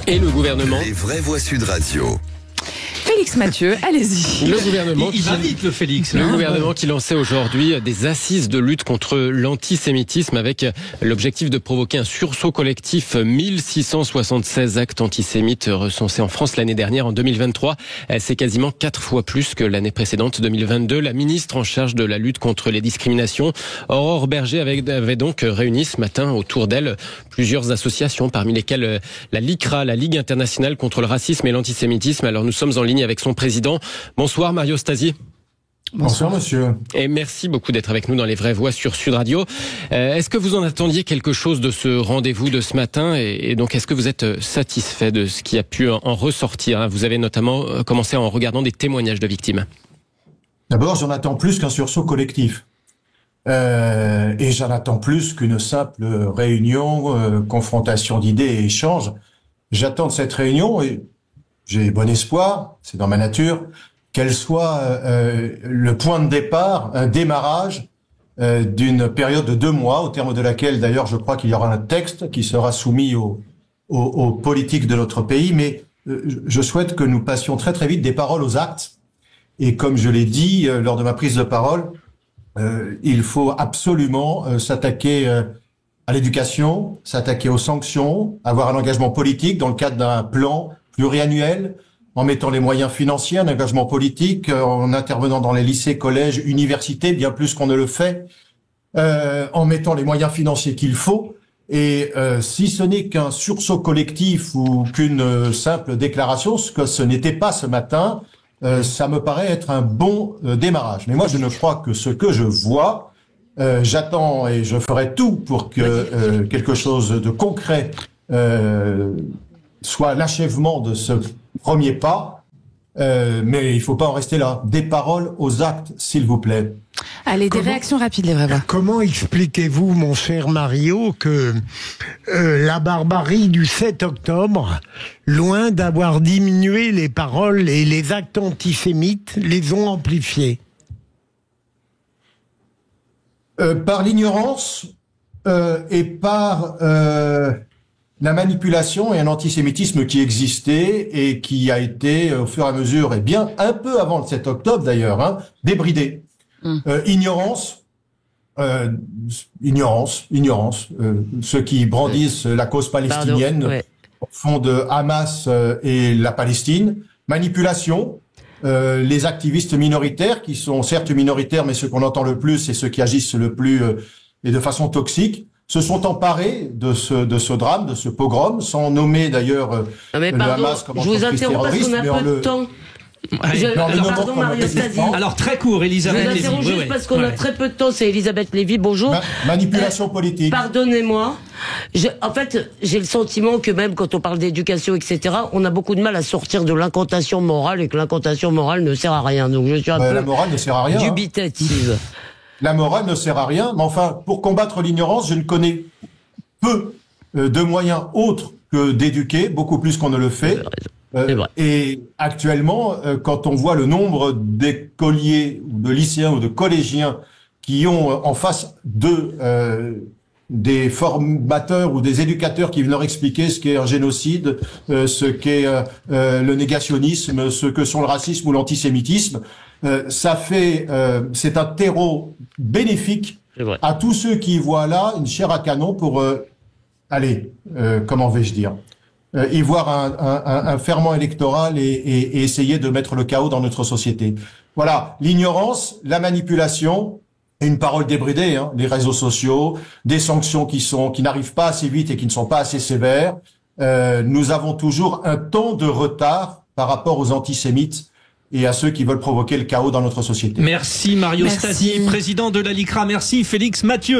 Et le gouvernement. Les vraies voix Sud Radio. Félix Mathieu, allez-y. Le gouvernement il va vite, le Félix. Le gouvernement qui lançait aujourd'hui des assises de lutte contre l'antisémitisme avec l'objectif de provoquer un sursaut collectif. 1676 actes antisémites recensés en France l'année dernière, en 2023. C'est quasiment 4 fois plus que l'année précédente, 2022. La ministre en charge de la lutte contre les discriminations, Aurore Bergé, avait donc réuni ce matin autour d'elle plusieurs associations, parmi lesquelles la LICRA, la Ligue internationale contre le racisme et l'antisémitisme. Alors nous sommes en ligne avec son président. Bonsoir Mario Stasi. Bonsoir monsieur. Et merci beaucoup d'être avec nous dans Les Vraies Voix sur Sud Radio. Est-ce que vous en attendiez quelque chose de ce rendez-vous de ce matin et donc est-ce que vous êtes satisfait de ce qui a pu en ressortir? Vous avez notamment commencé en regardant des témoignages de victimes. D'abord, j'en attends plus qu'un sursaut collectif. Et j'en attends plus qu'une simple réunion, confrontation d'idées et échange. J'attends de cette réunion, et j'ai bon espoir, c'est dans ma nature, qu'elle soit le point de départ, un démarrage d'une période de 2 mois, au terme de laquelle, d'ailleurs, je crois qu'il y aura un texte qui sera soumis aux politiques de notre pays. Mais je souhaite que nous passions très très vite des paroles aux actes. Et comme je l'ai dit lors de ma prise de parole, il faut absolument s'attaquer à l'éducation, s'attaquer aux sanctions, avoir un engagement politique dans le cadre d'un plan pluriannuel, en mettant les moyens financiers, un engagement politique, en intervenant dans les lycées, collèges, universités, bien plus qu'on ne le fait, en mettant les moyens financiers qu'il faut. Et si ce n'est qu'un sursaut collectif ou qu'une simple déclaration, ce que ce n'était pas ce matin, ça me paraît être un bon démarrage. Mais moi, je ne crois que ce que je vois, j'attends et je ferai tout pour que quelque chose de concret soit l'achèvement de ce premier pas, mais il ne faut pas en rester là. Des paroles aux actes, s'il vous plaît. Allez, des réactions rapides, les vraies voix. Comment expliquez-vous, mon cher Mario, que la barbarie du 7 octobre, loin d'avoir diminué les paroles et les actes antisémites, les ont amplifiés? Par l'ignorance et par la manipulation et un antisémitisme qui existait et qui a été, au fur et à mesure, et bien un peu avant le 7 octobre d'ailleurs, débridé. Ignorance. Ceux qui brandissent la cause palestinienne au fond de Hamas et la Palestine. Manipulation. Les activistes minoritaires, qui sont certes minoritaires, mais ceux qu'on entend le plus et ceux qui agissent le plus et de façon toxique, se sont emparés de ce drame, de ce pogrom, sans nommer d'ailleurs le Hamas comme entreprise terroriste. Je vous interromps parce qu'on a peu de temps. Pardon, Mario Stasi. Alors, très court, Elisabeth Lévy. Je vous interromps juste parce qu'on a très peu de temps. C'est Elisabeth Lévy, bonjour. Manipulation politique. Pardonnez-moi. En fait, j'ai le sentiment que même quand on parle d'éducation, etc., on a beaucoup de mal à sortir de l'incantation morale et que l'incantation morale ne sert à rien. Donc, je suis un peu la morale ne sert à rien. dubitative. La morale ne sert à rien, mais enfin, pour combattre l'ignorance, je ne connais peu de moyens autres que d'éduquer, beaucoup plus qu'on ne le fait. Et actuellement, quand on voit le nombre d'écoliers, ou de lycéens ou de collégiens qui ont en face d'eux des formateurs ou des éducateurs qui viennent leur expliquer ce qu'est un génocide, ce qu'est le négationnisme, ce que sont le racisme ou l'antisémitisme, c'est un terreau bénéfique à tous ceux qui voient là une chair à canon pour comment vais-je dire, y voir un ferment électoral et essayer de mettre le chaos dans notre société. Voilà, l'ignorance, la manipulation, une parole débridée, les réseaux sociaux, des sanctions qui n'arrivent pas assez vite et qui ne sont pas assez sévères. Nous avons toujours un temps de retard par rapport aux antisémites et à ceux qui veulent provoquer le chaos dans notre société. Merci Mario Stasi, président de la LICRA. Merci Félix Mathieu.